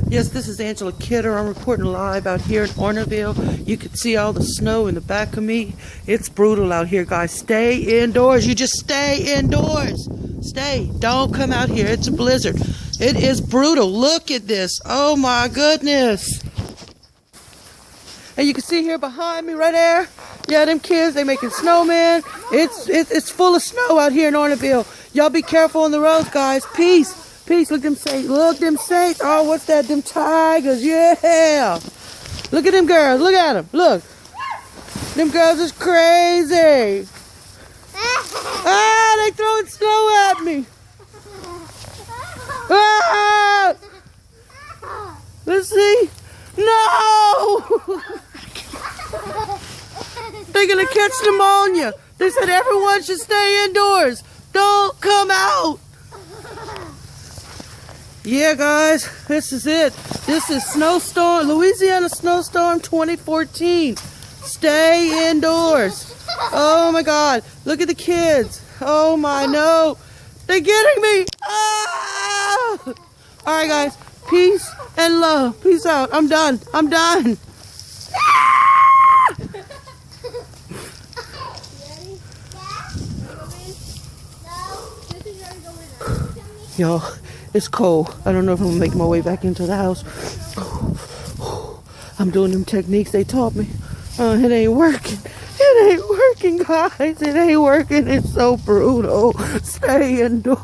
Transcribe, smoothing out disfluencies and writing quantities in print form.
Yes, this is Angela Kidder. I'm reporting live out here in Orneville. You can see all the snow in the back of me. It's brutal out here, guys. Stay indoors. You just stay indoors. Stay. Don't come out here. It's a blizzard. It is brutal. Look at this. Oh my goodness. And you can see here behind me right there. Yeah, them kids, they making snowmen. It's full of snow out here in Orneville. Y'all be careful on the roads, guys. Peace. Peace. Look them saints. Look them saints. Oh, what's that? Them tigers. Yeah. Look at them girls. Look at them. Look. Them girls is crazy. Ah, they throwing snow at me. Ah! Let's see. No! They're gonna catch pneumonia. They said everyone should stay indoors. Don't come out. Yeah, guys, this is it. This is snowstorm, Louisiana snowstorm 2014. Stay indoors. Oh my God, look at the kids. Oh my, no. They're getting me. Ah! All right, guys, peace and love. Peace out. I'm done. I'm done. Y'all, it's cold. I don't know if I'm gonna make my way back into the house. I'm doing them techniques they taught me. It ain't working. It ain't working, guys. It ain't working. It's so brutal. Stay indoors.